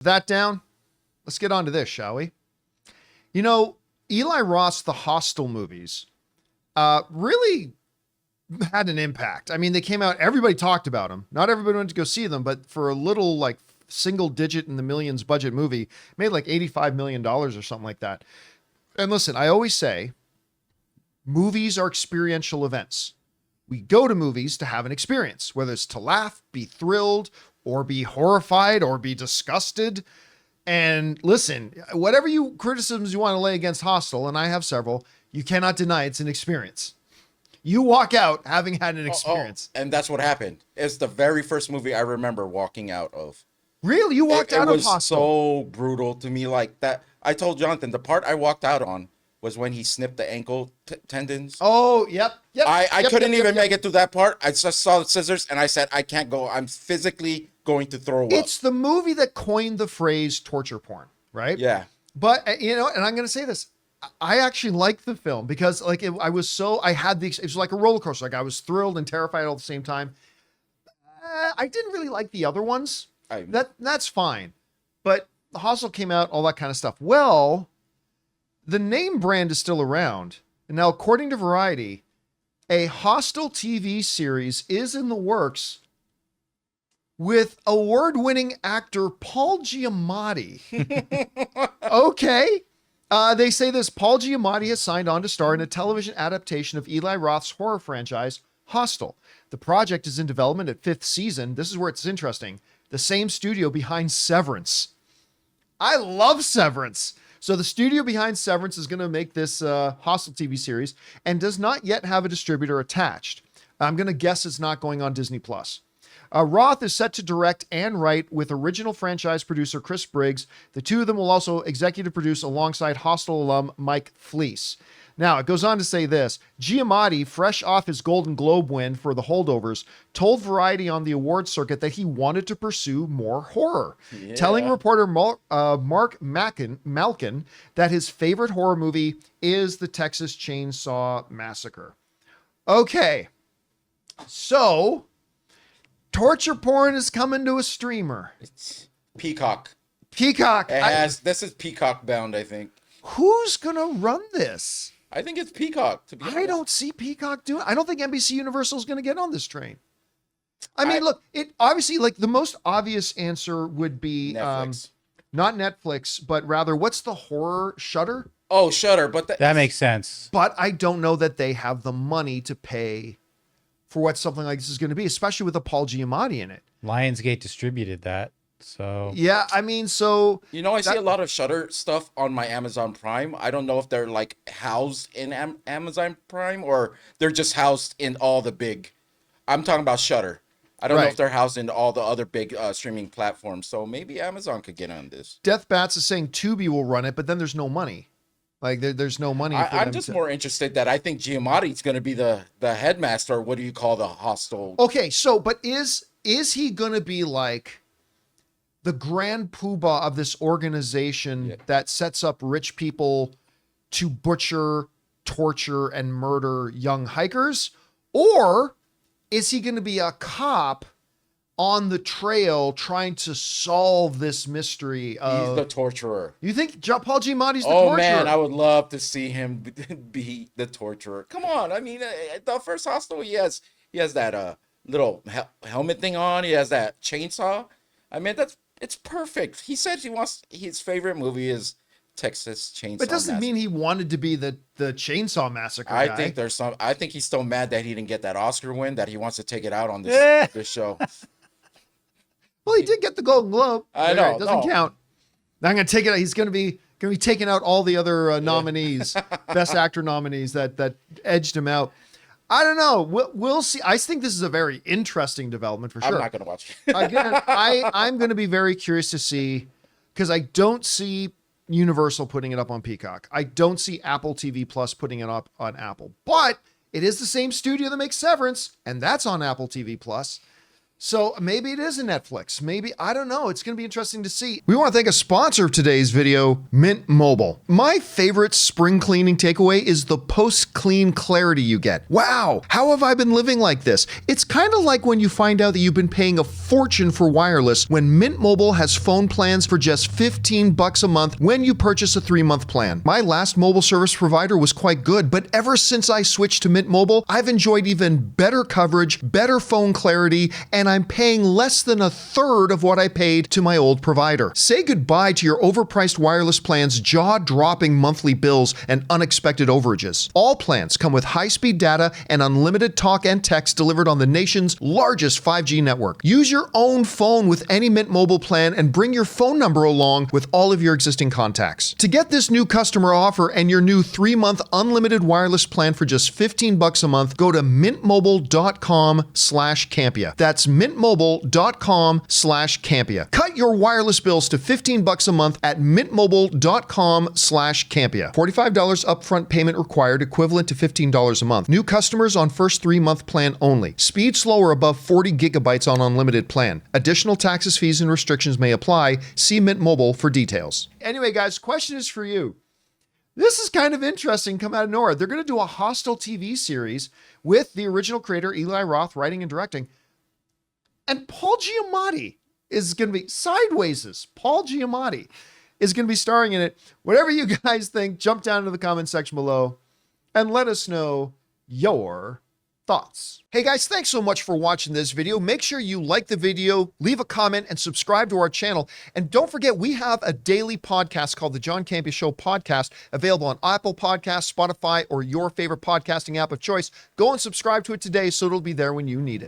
That down. Let's get on to this, shall we? You know, Eli Roth's The Hostel movies really had an impact. I mean, they came out, everybody talked about them. Not everybody went to go see them, but for a little like single digit in the millions budget movie, made like $85 million or something like that. And listen, I always say movies are experiential events. We go to movies to have an experience, whether it's to laugh, be thrilled, or be horrified, or be disgusted. And listen, whatever criticisms you want to lay against Hostel, and I have several, you cannot deny it's an experience. You walk out having had an experience. And that's what happened. It's the very first movie I remember walking out of. Really? You walked out of Hostel? It was so brutal to me. Like that. I told Jonathan, the part I walked out on was when he snipped the ankle tendons. Oh, yep. I couldn't even make it through that part. I just saw the scissors and I said, I can't go. I'm physically going to throw up. It's the movie that coined the phrase torture porn, right? Yeah. But, you know, and I'm going to say this. I actually liked the film because like it was like a roller coaster. Like I was thrilled and terrified all at the same time. I didn't really like the other ones. That's fine. But the Hostel came out, all that kind of stuff. Well, the name brand is still around. And now, according to Variety, a Hostel TV series is in the works with award-winning actor Paul Giamatti. Okay. They say this, Paul Giamatti has signed on to star in a television adaptation of Eli Roth's horror franchise, Hostel. The project is in development at 5th season. This is where it's interesting. The same studio behind Severance. I love Severance. So the studio behind Severance is going to make this Hostel TV series and does not yet have a distributor attached. I'm going to guess it's not going on Disney+. Roth is set to direct and write with original franchise producer Chris Briggs. The two of them will also executive produce alongside Hostel alum Mike Fleece. Now, it goes on to say this. Giamatti, fresh off his Golden Globe win for The Holdovers, told Variety on the awards circuit that he wanted to pursue more horror, telling reporter Mark Malkin that his favorite horror movie is the Texas Chainsaw Massacre. Okay, so torture porn is coming to a streamer. It's Peacock. This is Peacock bound, I think. Who's gonna run this? I think it's Peacock, to be honest. I don't see Peacock doing. I don't think NBC Universal is going to get on this train. I mean, look, it obviously like the most obvious answer would be Netflix. Not Netflix, but rather what's the horror Shudder? Oh, Shudder, but that makes sense. But I don't know that they have the money to pay for what something like this is going to be, especially with a Paul Giamatti in it. Lionsgate distributed that. So yeah, I mean, so you know, I see a lot of Shudder stuff on my Amazon Prime. I don't know if they're like housed in Amazon Prime or they're just housed in all the big. I'm talking about Shudder. I don't know if they're housed in all the other big streaming platforms. So maybe Amazon could get on this. Death Bats is saying Tubi will run it, but then there's no money. Like there's no money. I'm just more interested that I think Giamatti's going to be the headmaster. What do you call the Hostel? Okay, so but is he going to be like the grand poobah of this organization that sets up rich people to butcher, torture, and murder young hikers? Or is he going to be a cop on the trail trying to solve this mystery of... He's the torturer. You think Paul Giamatti's the torturer? Oh, man, I would love to see him be the torturer. Come on. I mean, the first Hostel, he has that little helmet thing on. He has that chainsaw. I mean, it's perfect. He said his favorite movie is Texas Chainsaw But it doesn't Massacre. mean he wanted to be the Chainsaw Massacre guy. I think he's still mad that he didn't get that Oscar win, that he wants to take it out on this show. Well, he did get the Golden Globe. I know. It doesn't count. I'm going to take it out. He's going to be taking out all the other nominees, Best Actor nominees that edged him out. I don't know. We'll see. I think this is a very interesting development for sure. I'm not going to watch it. Again, I'm going to be very curious to see, because I don't see Universal putting it up on Peacock. I don't see Apple TV Plus putting it up on Apple. But it is the same studio that makes Severance, and that's on Apple TV Plus. So maybe it is a Netflix. Maybe, I don't know. It's going to be interesting to see. We want to thank a sponsor of today's video, Mint Mobile. My favorite spring cleaning takeaway is the post-clean clarity you get. Wow, how have I been living like this? It's kind of like when you find out that you've been paying a fortune for wireless when Mint Mobile has phone plans for just $15 a month when you purchase a 3-month plan. My last mobile service provider was quite good, but ever since I switched to Mint Mobile, I've enjoyed even better coverage, better phone clarity, and I'm paying less than a third of what I paid to my old provider. Say goodbye to your overpriced wireless plans, jaw-dropping monthly bills, and unexpected overages. All plans come with high-speed data and unlimited talk and text delivered on the nation's largest 5G network. Use your own phone with any Mint Mobile plan and bring your phone number along with all of your existing contacts. To get this new customer offer and your new 3-month unlimited wireless plan for just $15 a month, go to mintmobile.com/Campea. That's mintmobile.com/Campea. Cut your wireless bills to $15 a month at mintmobile.com/Campea. $45 upfront payment required, equivalent to $15 a month. New customers on first 3-month plan only. Speed slower above 40 gigabytes on unlimited plan. Additional taxes, fees, and restrictions may apply. See Mint Mobile for details. Anyway, guys, question is for you. This is kind of interesting, come out of nowhere. They're going to do a Hostel TV series with the original creator, Eli Roth, writing and directing. And Paul Giamatti is going to be Sideways. Paul Giamatti is going to be starring in it. Whatever you guys think, jump down into the comment section below and let us know your thoughts. Hey guys, thanks so much for watching this video. Make sure you like the video, leave a comment, and subscribe to our channel. And don't forget, we have a daily podcast called the John Campea Show podcast, available on Apple Podcasts, Spotify, or your favorite podcasting app of choice. Go and subscribe to it today so it'll be there when you need it.